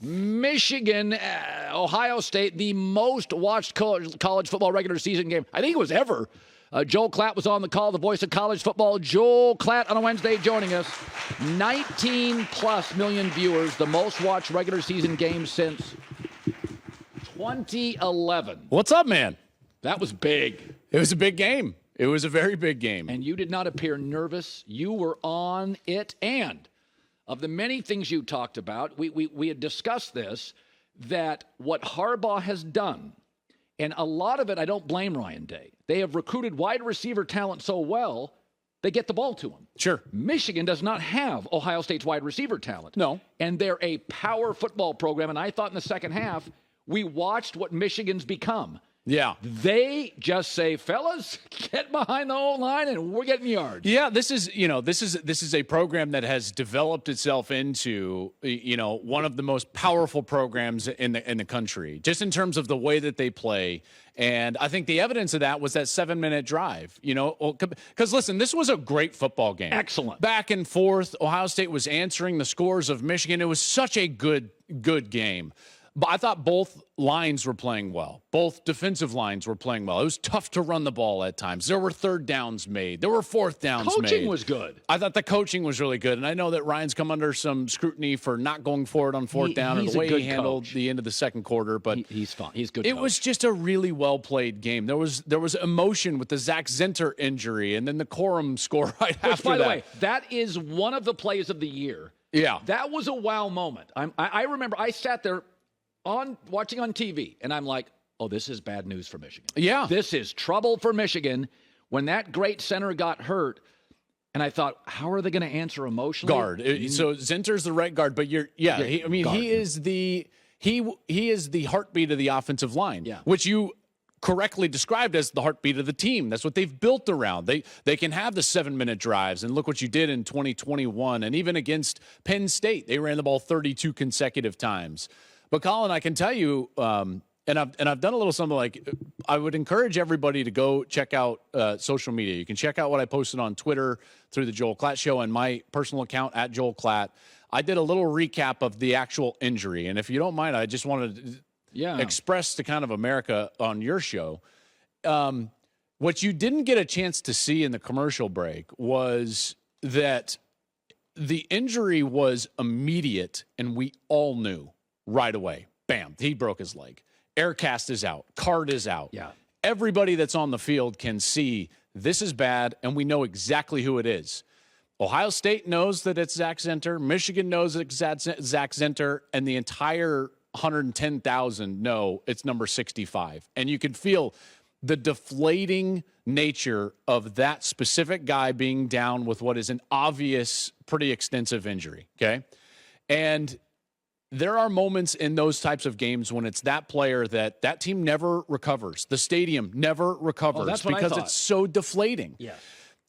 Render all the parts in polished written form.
Michigan, Ohio State, the most watched college football regular season game, I think it was ever. Joel Klatt was on the call, the voice of college football. Joel Klatt on a Wednesday joining us. 19+ million viewers, the most watched regular season game since 2011. What's up, man? That was big. It was a big game. It was a very big game. And you did not appear nervous. You were on it. And of the many things you talked about, we had discussed this, that what Harbaugh has done, and a lot of it, I don't blame Ryan Day. They have recruited wide receiver talent so well, they get the ball to him. Sure. Michigan does not have Ohio State's wide receiver talent. No. And they're a power football program. And I thought in the second half, we watched what Michigan's become. Yeah. They just say, fellas, get behind the whole line and we're getting yards. Yeah, this is a program that has developed itself into, one of the most powerful programs in the country, just in terms of the way that they play. And I think the evidence of that was that 7-minute drive, because listen, this was a great football game. Excellent. Back and forth. Ohio State was answering the scores of Michigan. It was such a good game. But I thought both lines were playing well. Both defensive lines were playing well. It was tough to run the ball at times. There were third downs made. There were fourth downs made. Coaching was good. I thought the coaching was really good. And I know that Ryan's come under some scrutiny for not going forward on fourth down and the way he handled the end of the second quarter. But he's fine. He's good. It was just a really well-played game. There was emotion with the Zach Zinter injury and then the Corum score right after that. By the way, that is one of the plays of the year. Yeah. That was a wow moment. I remember I sat there watching on TV, and I'm like, oh, this is bad news for Michigan. Yeah. This is trouble for Michigan. When that great center got hurt, and I thought, how are they going to answer emotionally? Guard. So Zinter's the right guard, but he is the heartbeat of the offensive line, which you correctly described as the heartbeat of the team. That's what they've built around. They can have the 7-minute drives, and look what you did in 2021, and even against Penn State, they ran the ball 32 consecutive times. But Colin, I can tell you, and I've done a little something like, I would encourage everybody to go check out social media. You can check out what I posted on Twitter through the Joel Klatt Show and my personal account at Joel Klatt. I did a little recap of the actual injury, and if you don't mind, I just wanted to express to kind of America on your show. What you didn't get a chance to see in the commercial break was that the injury was immediate, and we all knew. Right away. Bam. He broke his leg. Aircast is out. Card is out. Yeah. Everybody that's on the field can see this is bad, and we know exactly who it is. Ohio State knows that it's Zach Zinter. Michigan knows it's Zach Zinter. And the entire 110,000 know it's number 65. And you can feel the deflating nature of that specific guy being down with what is an obvious, pretty extensive injury. Okay. And there are moments in those types of games when it's that player that team never recovers. The stadium never recovers because it's so deflating. Yeah.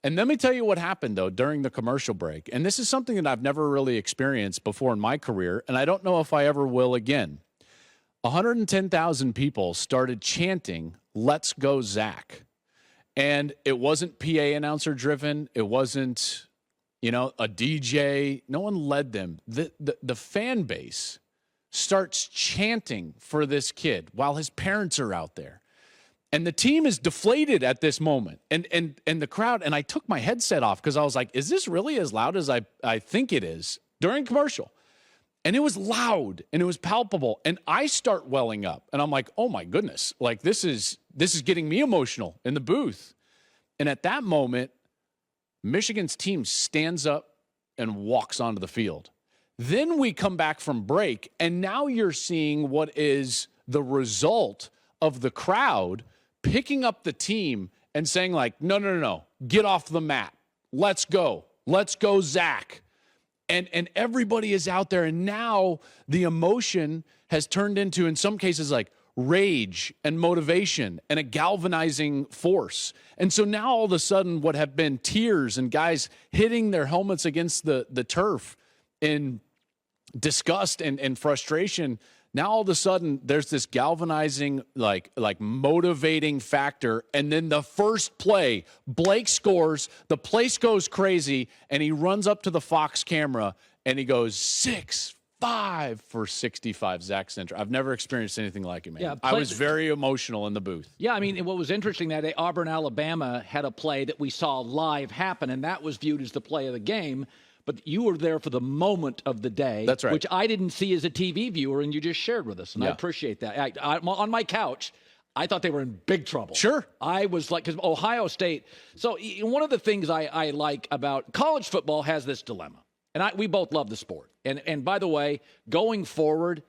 And let me tell you what happened, though, during the commercial break. And this is something that I've never really experienced before in my career, and I don't know if I ever will again. 110,000 people started chanting, "Let's go, Zach." And it wasn't PA announcer driven. It wasn't a DJ. No one led them. The fan base starts chanting for this kid while his parents are out there. And the team is deflated at this moment. And the crowd, and I took my headset off because I was like, is this really as loud as I think it is during commercial? And it was loud and it was palpable. And I start welling up and I'm like, oh my goodness, like this is getting me emotional in the booth. And at that moment, Michigan's team stands up and walks onto the field. Then we come back from break, and now you're seeing what is the result of the crowd picking up the team and saying, like, no, get off the mat. Let's go, Zach. And everybody is out there, and now the emotion has turned into, in some cases, like, rage and motivation and a galvanizing force. And so now all of a sudden what have been tears and guys hitting their helmets against the turf in disgust and frustration, now all of a sudden there's this galvanizing, like motivating factor. And then the first play, Blake scores, the place goes crazy, and he runs up to the Fox camera and he goes, 6 5 for 65, Zach Zinter. I've never experienced anything like it, man. Yeah, I was very emotional in the booth. Yeah, I mean, what was interesting that day, Auburn, Alabama had a play that we saw live happen, and that was viewed as the play of the game. But you were there for the moment of the day. That's right. Which I didn't see as a TV viewer, and you just shared with us, and I appreciate that. On my couch, I thought they were in big trouble. Sure. I was like, because Ohio State. So one of the things I like about college football has this dilemma. And we both love the sport. And by the way, going forward,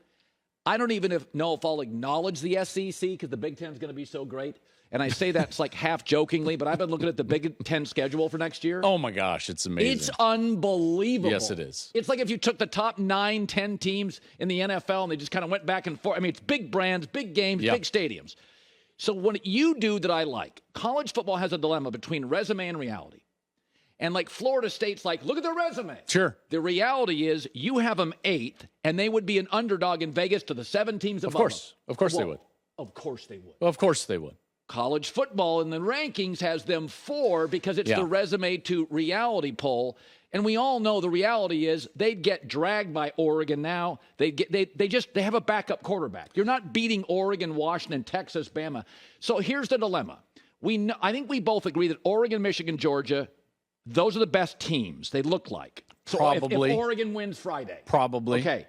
I don't even know if I'll acknowledge the SEC because the Big Ten is going to be so great. And I say that's like half jokingly, but I've been looking at the Big Ten schedule for next year. Oh, my gosh, it's amazing. It's unbelievable. Yes, it is. It's like if you took the top 9, 10 teams in the NFL and they just kind of went back and forth. I mean, it's big brands, big games, big stadiums. So what you do that I like, college football has a dilemma between resume and reality. And like Florida State's like, look at their resume. Sure. The reality is you have them 8th, and they would be an underdog in Vegas to the 7 teams above them. Of course they would. Of course they would. Of course they would. College football in the rankings has them 4 because it's the resume to reality poll. And we all know the reality is they'd get dragged by Oregon now. They have a backup quarterback. You're not beating Oregon, Washington, Texas, Bama. So here's the dilemma. I think we both agree that Oregon, Michigan, Georgia, those are the best teams. They look like. So Probably. If Oregon wins Friday. Probably. Okay.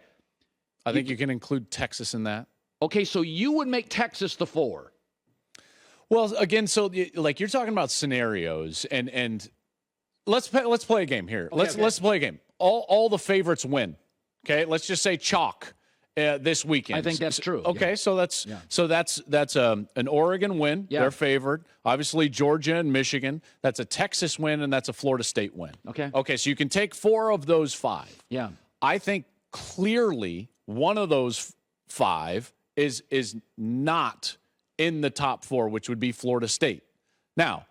I think you can include Texas in that. Okay, so you would make Texas the 4. Well, again, so like you're talking about scenarios, and let's play a game here. Let's play a game. All the favorites win. Okay, let's just say chalk this weekend. I think that's true. Okay, so that's an Oregon win. Yeah. They're favored. Obviously, Georgia and Michigan. That's a Texas win, and that's a Florida State win. Okay, so you can take 4 of those 5. Yeah, I think clearly one of those 5 is not in the top 4, which would be Florida State. Now,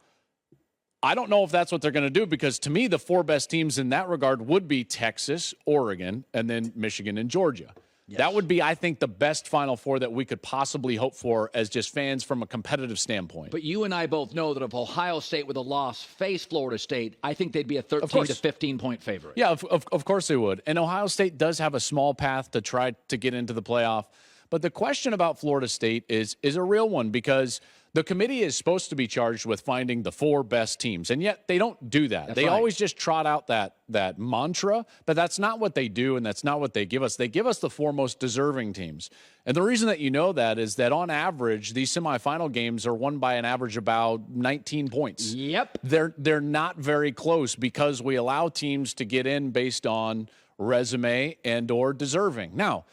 I don't know if that's what they're going to do because to me, the 4 best teams in that regard would be Texas, Oregon, and then Michigan and Georgia. Yes. That would be, I think, the best Final 4 that we could possibly hope for as just fans from a competitive standpoint. But you and I both know that if Ohio State with a loss faced Florida State, I think they'd be a 13 to 15-point favorite. Yeah, of course they would. And Ohio State does have a small path to try to get into the playoff. But the question about Florida State is a real one because the committee is supposed to be charged with finding the 4 best teams, and yet they don't do that. They always just trot out that mantra, but that's not what they do, and that's not what they give us. They give us the 4 most deserving teams. And the reason that you know that is that on average, these semifinal games are won by an average about 19 points. Yep. They're not very close because we allow teams to get in based on resume and or deserving. Now,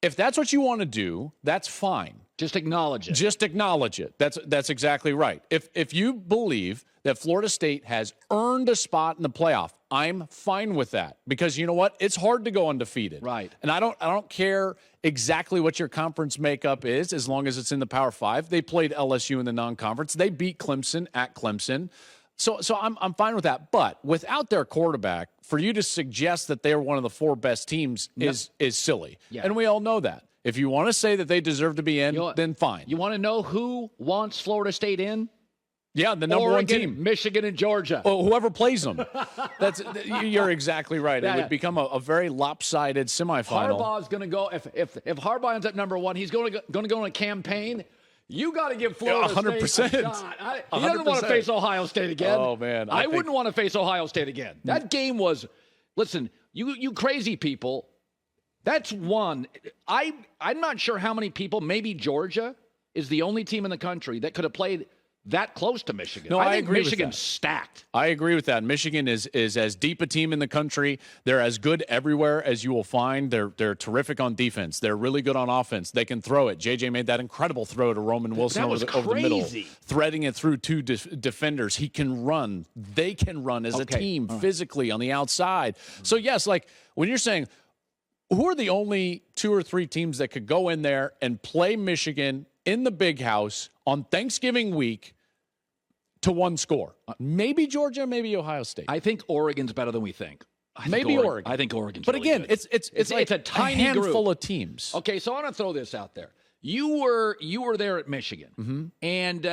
if that's what you want to do, that's fine. Just acknowledge it. Just acknowledge it. That's exactly right. If you believe that Florida State has earned a spot in the playoff, I'm fine with that because you know what? It's hard to go undefeated. Right. And I don't care exactly what your conference makeup is as long as it's in the Power 5. They played LSU in the non-conference. They beat Clemson at Clemson. So I'm fine with that. But without their quarterback, for you to suggest that they're one of the 4 best teams is silly. Yeah. And we all know that. If you want to say that they deserve to be in, then fine. You want to know who wants Florida State in? Yeah, the number Oregon, 1 team. Michigan, and Georgia. Oh, whoever plays them. You're exactly right. Yeah, it would become a very lopsided semifinal. Harbaugh's going to go. If Harbaugh ends up number 1, he's going to go on a campaign. You got to give Florida 100%. State a shot. He doesn't want to face Ohio State again. Oh, man. I wouldn't want to face Ohio State again. That game was, listen, you crazy people, that's one. I'm not sure how many people, maybe Georgia is the only team in the country that could have played that close to Michigan. No, I think agree Michigan's with that. stacked. I agree with that. Michigan is as deep a team in the country. They're as good everywhere as you will find. They're terrific on defense. They're really good on offense. They can throw it. JJ made that incredible throw to Roman Wilson over the middle, threading it through 2 defenders. He can run. They can run as a team physically on the outside. So yes, like when you're saying who are the only 2 or 3 teams that could go in there and play Michigan in the Big House on Thanksgiving week to 1 score? Maybe Georgia, maybe Ohio State. I think Oregon's better than we think. Maybe Oregon. I think Oregon's But really again, good. it's like a tiny handful group of teams. Okay, so I want to throw this out there. You were there at Michigan, and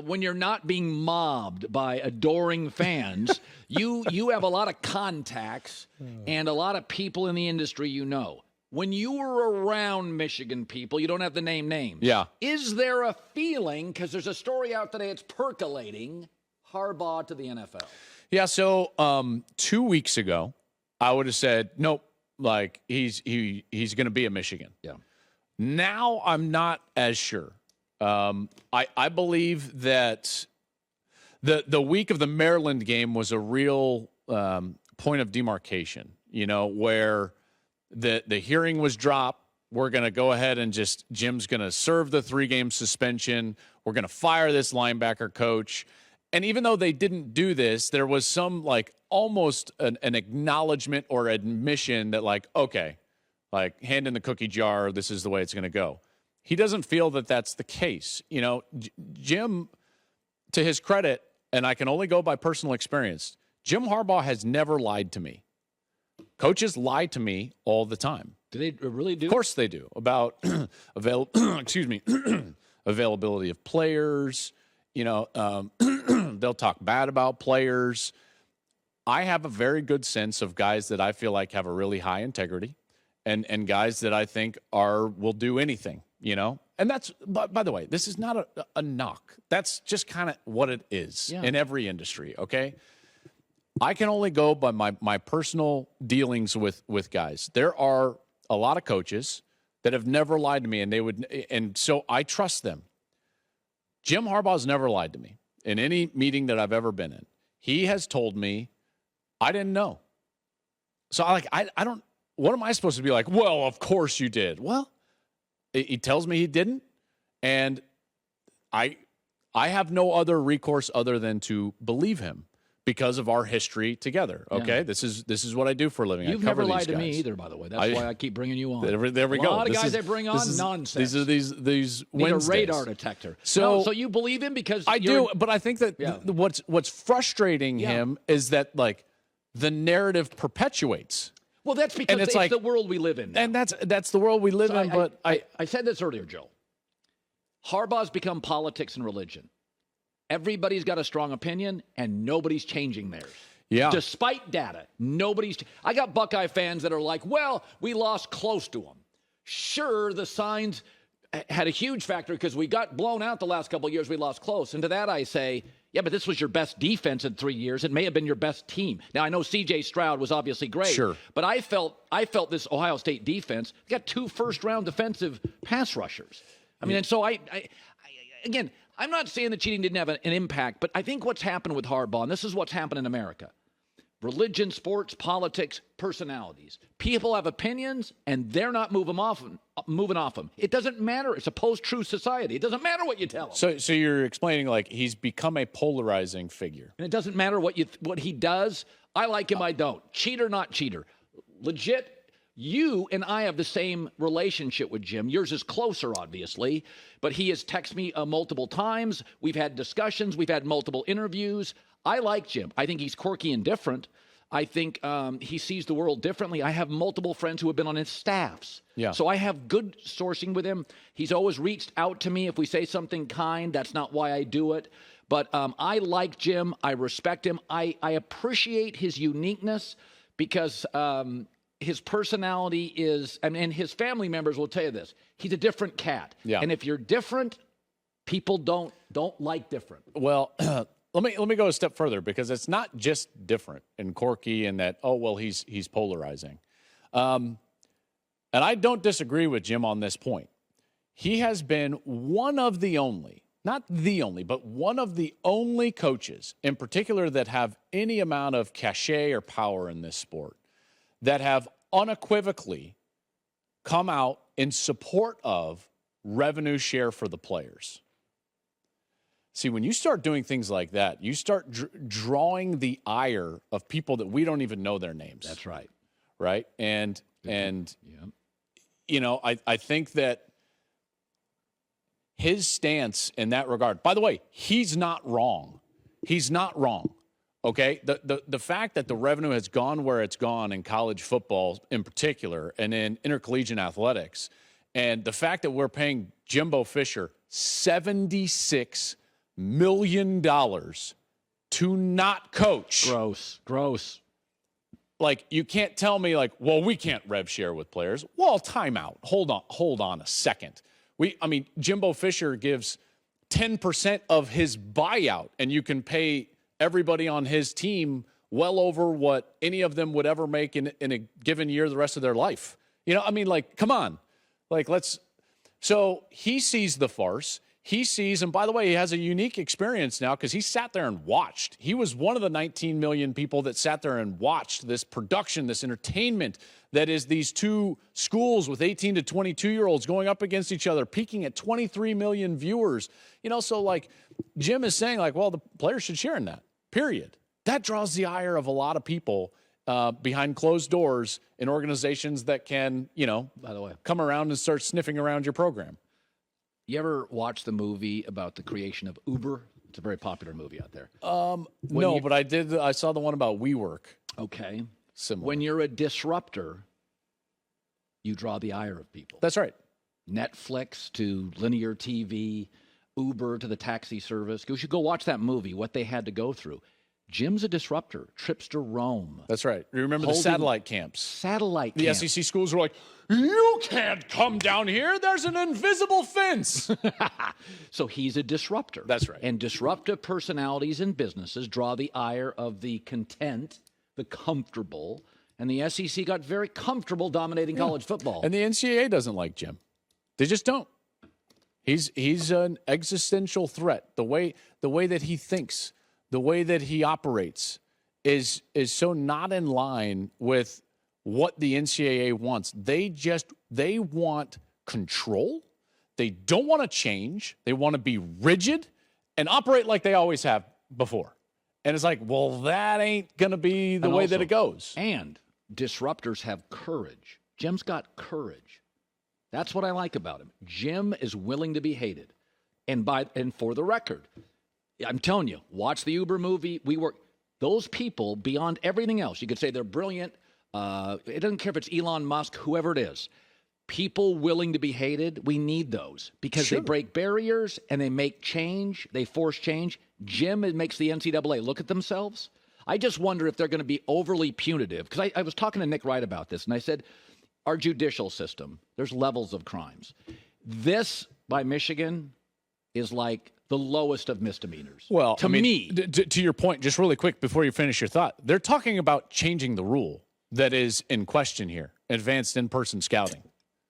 when you're not being mobbed by adoring fans, you have a lot of contacts and a lot of people in the industry you know. when you were around Michigan people, you don't have to name names. Yeah. Is there a feeling, because there's a story out today, it's percolating, Harbaugh to the NFL? Yeah, so 2 weeks ago, I would have said, nope, like he's going to be at Michigan. Yeah. Now I'm not as sure. I believe that the week of the Maryland game was a real point of demarcation, where the hearing was dropped. We're going to go ahead and Jim's going to serve the 3-game suspension. We're going to fire this linebacker coach. And even though they didn't do this, there was some almost an acknowledgement or admission that okay, hand in the cookie jar, this is the way it's going to go. He doesn't feel that that's the case. Jim, to his credit, and I can only go by personal experience, Jim Harbaugh has never lied to me. Coaches lie to me all the time. Do they really do? Of course they do. About availability of players. They'll talk bad about players. I have a very good sense of guys that I feel like have a really high integrity and guys that I think will do anything, And that's, by the way, this is not a knock. That's just kind of what it is in every industry, okay? I can only go by my personal dealings with guys. There are a lot of coaches that have never lied to me, and so I trust them. Jim Harbaugh's never lied to me in any meeting that I've ever been in. He has told me, I didn't know. So I don't, what am I supposed to be like? Well, of course you did. Well, he tells me he didn't. And I have no other recourse other than to believe him because of our history together. Okay. Yeah. This is what I do for a living. You've never lied to me either, by the way. That's why I keep bringing you on. There we go. A lot of guys they bring on, nonsense. These Need a radar detector. So you believe him because I do, but I think that what's frustrating him is that the narrative perpetuates. Well, that's because it's the world we live in now. And that's the world we live in. But I said this earlier, Joe. Harbaugh's become politics and religion. Everybody's got a strong opinion, and nobody's changing theirs. Yeah. Despite data, I got Buckeye fans that are like, well, we lost close to them. Sure, the signs had a huge factor because we got blown out the last couple of years. We lost close. And to that I say, yeah, but this was your best defense in 3 years. It may have been your best team. Now, I know C.J. Stroud was obviously great. Sure. But I felt this Ohio State defense got 2 first-round defensive pass rushers. I mean, and so again, I'm not saying that cheating didn't have an impact, but I think what's happened with Harbaugh, and this is what's happened in America, religion, sports, politics, personalities. People have opinions, and they're not moving off them. It doesn't matter. It's a post-truth society. It doesn't matter what you tell them. So you're explaining he's become a polarizing figure. And it doesn't matter what he does. I like him, I don't. Cheater, not cheater. Legit. You and I have the same relationship with Jim. Yours is closer, obviously, but he has texted me multiple times. We've had discussions. We've had multiple interviews. I like Jim. I think he's quirky and different. I think he sees the world differently. I have multiple friends who have been on his staffs. Yeah. So I have good sourcing with him. He's always reached out to me if we say something kind. That's not why I do it. But I like Jim. I respect him. I appreciate his uniqueness because his personality is, and his family members will tell you this, he's a different cat. Yeah. And if you're different, people don't like different. Well, let me go a step further because it's not just different and quirky and that, he's polarizing. And I don't disagree with Jim on this point. He has been one of the only, not the only, but one of the only coaches in particular that have any amount of cachet or power in this sport that have unequivocally come out in support of revenue share for the players. See, when you start doing things like that, you start drawing the ire of people that we don't even know their names. That's right. Right? And I think that his stance in that regard, by the way, he's not wrong. He's not wrong. Okay, the fact that the revenue has gone where it's gone in college football in particular and in intercollegiate athletics, and the fact that we're paying Jimbo Fisher $76 million to not coach. Gross. like, you can't tell me, like, well, we can't rev share with players. Well, timeout. Hold on a second. Jimbo Fisher gives 10% of his buyout, and you can pay everybody on his team well over what any of them would ever make in a given year the rest of their life. Come on. So he sees the farce. He sees, and by the way, he has a unique experience now because he sat there and watched. He was one of the 19 million people that sat there and watched this production, this entertainment that is these two schools with 18 to 22-year-olds going up against each other, peaking at 23 million viewers. So like Jim is saying, like, well, the players should share in that, period. That draws the ire of a lot of people behind closed doors in organizations that can, by the way, come around and start sniffing around your program. You ever watch the movie about the creation of Uber? It's a very popular movie out there. But I did. I saw the one about WeWork. Okay. Similar. When you're a disruptor, you draw the ire of people. That's right. Netflix to linear TV, Uber to the taxi service. You should go watch that movie, what they had to go through. Jim's a disruptor, trips to Rome. That's right. You remember the satellite camps? Satellite the camps. The SEC schools were like, you can't come down here. There's an invisible fence. So he's a disruptor. That's right. And disruptive personalities in businesses draw the ire of the content, the comfortable, and the SEC got very comfortable dominating college football. And the NCAA doesn't like Jim. They just don't. He's an existential threat. The way that he thinks, the way that he operates is so not in line with what the NCAA wants. They want control. They don't want to change. They want to be rigid and operate like they always have before. And it's like, well, that ain't going to be the way that it goes. And disruptors have courage. Jim's got courage. That's what I like about him. Jim is willing to be hated. And for the record, I'm telling you, watch the Uber movie. Those people, beyond everything else, you could say they're brilliant. It doesn't care if it's Elon Musk, whoever it is. People willing to be hated, we need those because they break barriers and they make change. They force change. Jim, it makes the NCAA look at themselves. I just wonder if they're going to be overly punitive. Because I was talking to Nick Wright about this, and I said, our judicial system, there's levels of crimes. This, by Michigan, is like the lowest of misdemeanors. Well, to me. To your point, just really quick before you finish your thought, they're talking about changing the rule that is in question here, advanced in-person scouting.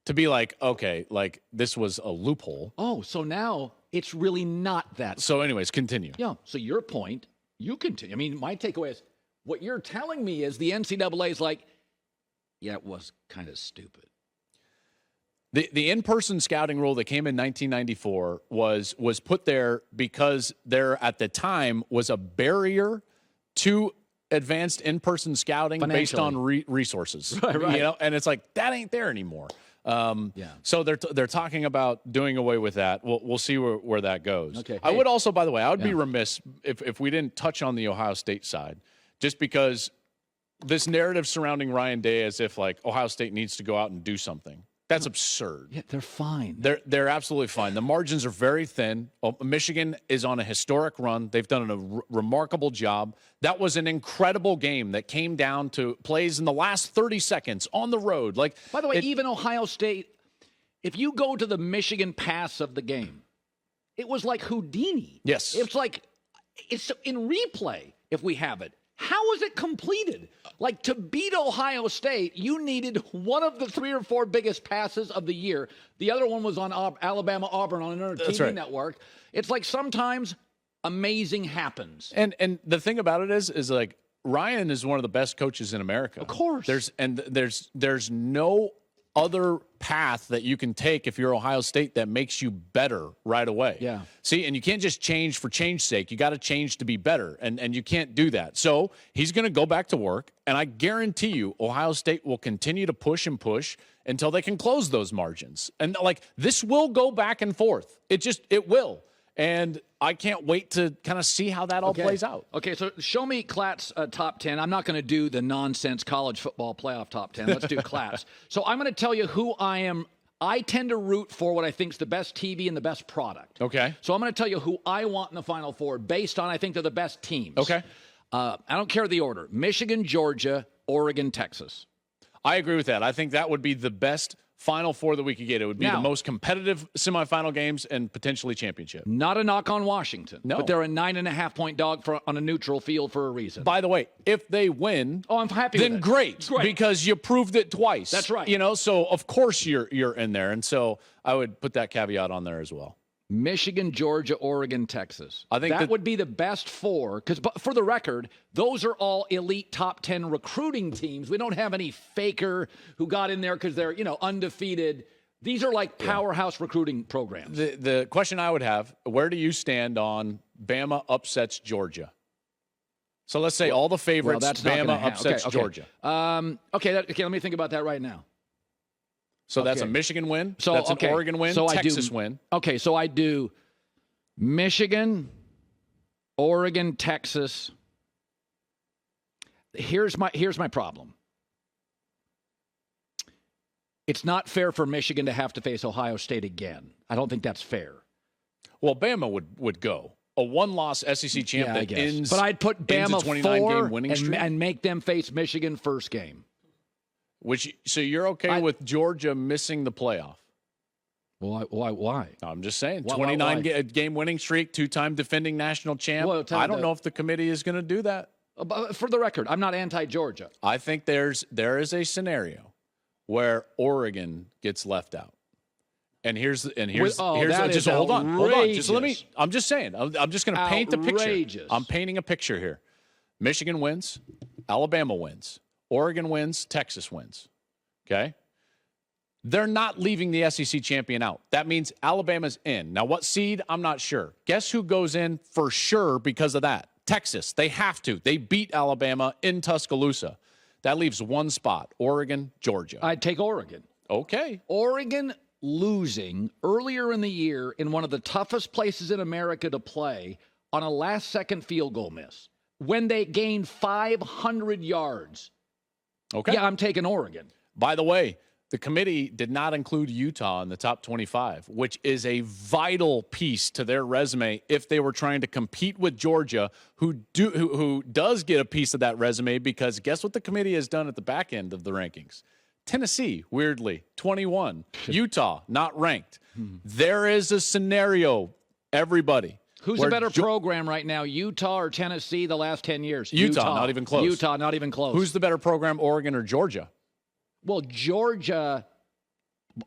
To be like, okay, like this was a loophole. Oh, so now it's really not that. So anyways, continue. Yeah, so your point, you continue. I mean, my takeaway is what you're telling me is the NCAA is like, yeah, it was kind of stupid. The in-person scouting rule that came in 1994 was put there because there at the time was a barrier to advanced in-person scouting based on resources. Right. And it's like that ain't there anymore. So they're talking about doing away with that. We'll see where that goes. Okay. I would also, by the way, I would be remiss if we didn't touch on the Ohio State side, just because this narrative surrounding Ryan Day as if like Ohio State needs to go out and do something. That's absurd. Yeah, they're fine. They're absolutely fine. The margins are very thin. Michigan is on a historic run. They've done a remarkable job. That was an incredible game that came down to plays in the last 30 seconds on the road. Like, by the way, even Ohio State, if you go to the Michigan pass of the game, it was like Houdini. Yes. It's like, it's in replay if we have it. How was it completed? Like, to beat Ohio State, you needed one of the 3 or 4 biggest passes of the year. The other one was on Alabama-Auburn on another TV network. It's like sometimes amazing happens. And the thing about it is like Ryan is one of the best coaches in America. Of course. There's no other path that you can take if you're Ohio State that makes you better right away. Yeah. See, and you can't just change for change's sake. You got to change to be better, and you can't do that. So he's going to go back to work, and I guarantee you Ohio State will continue to push and push until they can close those margins. And, like, this will go back and forth. It will. And I can't wait to kind of see how that all plays out. Okay, so show me Klatt's top 10. I'm not going to do the nonsense college football playoff top 10. Let's do Klatt's. So I'm going to tell you who I am. I tend to root for what I think is the best TV and the best product. Okay. So I'm going to tell you who I want in the Final Four based on I think they're the best teams. Okay. I don't care the order. Michigan, Georgia, Oregon, Texas. I agree with that. I think that would be the best Final Four that we could get. It would be the most competitive semifinal games and potentially championship. Not a knock on Washington. No. But they're a 9.5-point dog on a neutral field for a reason. By the way, if they win, I'm happy then with it. great, because you proved it twice. That's right. So of course you're in there. And so I would put that caveat on there as well. Michigan, Georgia, Oregon, Texas. I think that would be the best four, because for the record, those are all elite top 10 recruiting teams. We don't have any faker who got in there because they're, undefeated. These are like powerhouse recruiting programs. The question I would have, where do you stand on Bama upsets Georgia? So let's say all the favorites, Bama upsets Georgia. Okay, let me think about that right now. So that's a Michigan win. So that's an Oregon win. Texas win. Okay, so I do Michigan, Oregon, Texas. Here's my problem. It's not fair for Michigan to have to face Ohio State again. I don't think that's fair. Well, Bama would go. A one-loss SEC champ that ends. But I'd put Bama 29-game winning streak and make them face Michigan first game. So you're okay with Georgia missing the playoff? Why? I'm just saying. 29-game winning streak, two-time defending national champ. Well, I don't know if the committee is going to do that. For the record, I'm not anti-Georgia. I think there is a scenario where Oregon gets left out. And here's just hold on. Just let me. I'm just saying. I'm just going to paint the picture. I'm painting a picture here. Michigan wins, Alabama wins, Oregon wins, Texas wins. Okay? They're not leaving the SEC champion out. That means Alabama's in. Now, what seed? I'm not sure. Guess who goes in for sure because of that? Texas. They have to. They beat Alabama in Tuscaloosa. That leaves one spot, Oregon, Georgia. I'd take Oregon. Okay. Oregon losing earlier in the year in one of the toughest places in America to play on a last-second field goal miss when they gained 500 yards. Okay. Yeah, I'm taking Oregon. By the way, the committee did not include Utah in the top 25, which is a vital piece to their resume if they were trying to compete with Georgia, who does get a piece of that resume, because guess what the committee has done at the back end of the rankings? Tennessee, weirdly, 21. Utah, not ranked. There is a scenario, everybody. Who's a better program right now, Utah or Tennessee the last 10 years? Utah, not even close. Utah, not even close. Who's the better program, Oregon or Georgia? Well,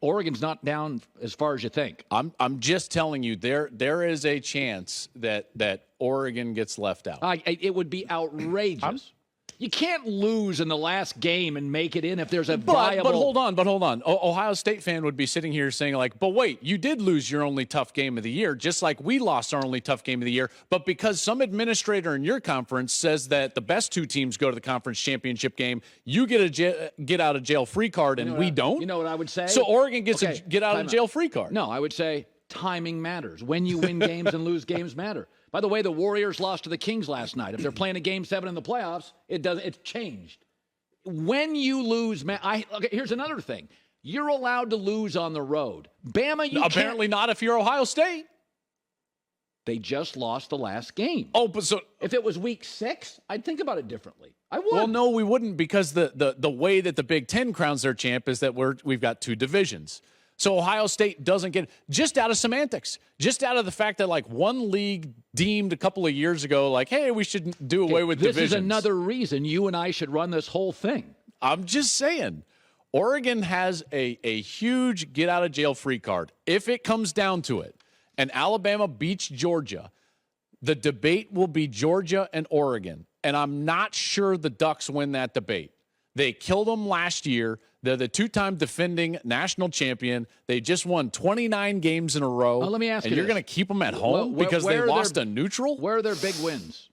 Oregon's not down as far as you think. I'm just telling you, there is a chance that Oregon gets left out. It would be outrageous. You can't lose in the last game and make it in if there's a viable... But hold on. Ohio State fan would be sitting here saying, like, but wait, you did lose your only tough game of the year, just like we lost our only tough game of the year. But because some administrator in your conference says that the best two teams go to the conference championship game, you get a get-out-of-jail-free card, and we don't? You know what I would say? So Oregon gets a get-out-of-jail-free card. No, I would say timing matters. When you win games and lose games matter. By the way, the Warriors lost to the Kings last night. If they're playing a Game 7 in the playoffs, it's changed. When you lose, here's another thing. You're allowed to lose on the road. Bama, apparently not if you're Ohio State. They just lost the last game. Oh, but so if it was week 6, I'd think about it differently. I would. Well, no, we wouldn't, because the way that the Big Ten crowns their champ is that we've got two divisions. So Ohio State doesn't get, just out of semantics, just out of the fact that, like, one league deemed a couple of years ago, like, hey, we should do away with divisions. This is another reason you and I should run this whole thing. I'm just saying, Oregon has a huge get-out-of-jail-free card. If it comes down to it, and Alabama beats Georgia, the debate will be Georgia and Oregon. And I'm not sure the Ducks win that debate. They killed them last year. They're the two-time defending national champion. They just won 29 games in a row. Well, let me ask you, and you're going to keep them at home because they lost a neutral? Where are their big wins?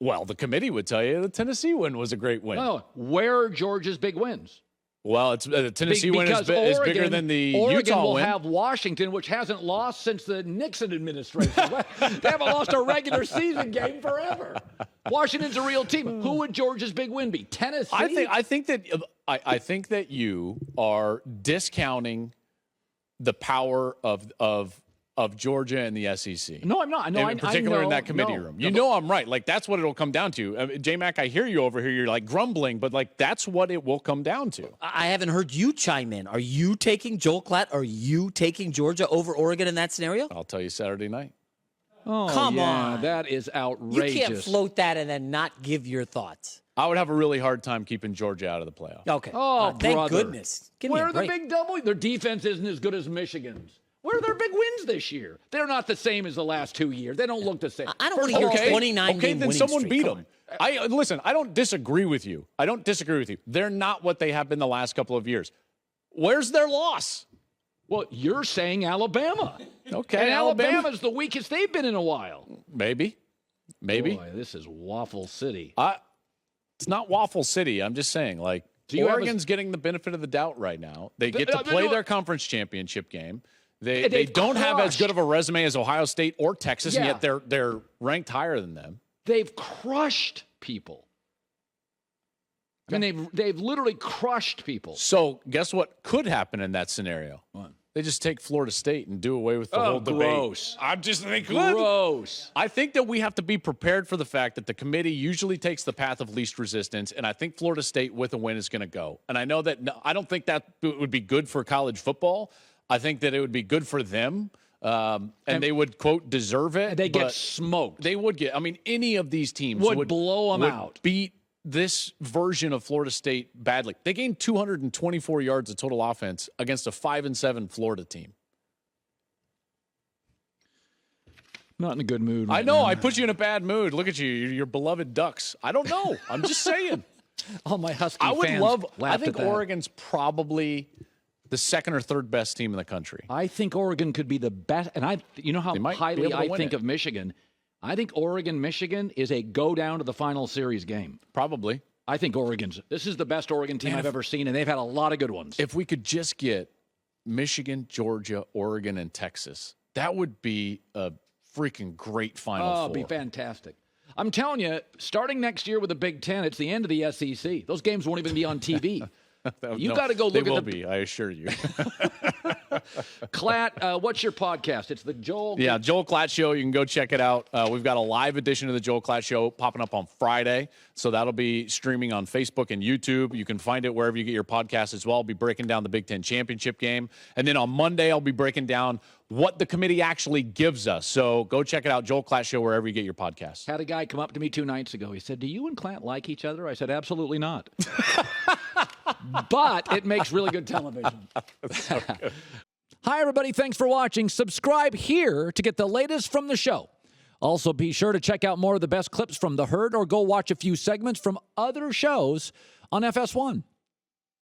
Well, the committee would tell you the Tennessee win was a great win. No, where are Georgia's big wins? Well, it's the Tennessee win is bigger than the Utah win. Oregon will have Washington, which hasn't lost since the Nixon administration. They haven't lost a regular season game forever. Washington's a real team. Who would Georgia's big win be? Tennessee? I think that you are discounting the power of of Georgia and the SEC. No, I'm not. No, in particular in that committee no. room. You know I'm right. Like, that's what it'll come down to. J-Mac, I hear you over here. You're, like, grumbling, but, like, that's what it will come down to. I haven't heard you chime in. Are you taking Joel Klatt? Are you taking Georgia over Oregon in that scenario? I'll tell you Saturday night. Oh, Come on. That is outrageous. You can't float that and then not give your thoughts. I would have a really hard time keeping Georgia out of the playoff. Okay. Oh, thank brother. goodness. Give me Where a are the break. big W? Their defense isn't as good as Michigan's. Where are their big wins this year? They're not the same as the last 2 years. They don't look the same. I don't want to hear 29 Okay, game then winning someone streak. beat Come them. Listen, I don't disagree with you. They're not what they have been the last couple of years. Where's their loss? Well, you're saying Alabama. Okay, And Alabama. Alabama's the weakest they've been in a while. Maybe. Boy, this is Waffle City. It's not Waffle City. I'm just saying, like, Oregon's getting the benefit of the doubt right now. They get to play their conference championship game. They don't have as good of a resume as Ohio State or Texas, and yet they're ranked higher than them. They've crushed people. I mean, they've literally crushed people. So guess what could happen in that scenario? What? They just take Florida State and do away with the whole debate. Gross. They could. Gross. I think that we have to be prepared for the fact that the committee usually takes the path of least resistance, and I think Florida State with a win is going to go. And I know that I don't think that would be good for college football. I think that it would be good for them, and they would, quote, deserve it. They get smoked. They would get. I mean, any of these teams would blow them out. Beat this version of Florida State badly. They gained 224 yards of total offense against a 5-7 Florida team. Not in a good mood. I know. I put you in a bad mood. Look at you. Your beloved Ducks. I don't know. I'm just saying. All my Husky I would fans love. I laughed think at that. Oregon's probably the second or third best team in the country. I think Oregon could be the best. And you know how They might be highly able to I win think it. of Michigan. I think Oregon-Michigan is a go down to the final series game. Probably. I think this is the best Oregon team I've ever seen, and they've had a lot of good ones. If we could just get Michigan, Georgia, Oregon, and Texas, that would be a freaking great Final Four. It'd be fantastic. I'm telling you, starting next year with the Big Ten, it's the end of the SEC. Those games won't even be on TV. You got to go look they at will be, I assure you. Klatt, what's your podcast? It's the Joel. Yeah, Joel Klatt Show. You can go check it out. We've got a live edition of the Joel Klatt Show popping up on Friday. So that'll be streaming on Facebook and YouTube. You can find it wherever you get your podcasts as well. I'll be breaking down the Big Ten championship game. And then on Monday, I'll be breaking down what the committee actually gives us. So go check it out, Joel Klatt Show, wherever you get your podcasts. Had a guy come up to me 2 nights ago. He said, "Do you and Klatt like each other?" I said, "Absolutely not." But it makes really good television. Hi, everybody. Thanks for watching. Subscribe here to get the latest from the show. Also, be sure to check out more of the best clips from The Herd or go watch a few segments from other shows on FS1.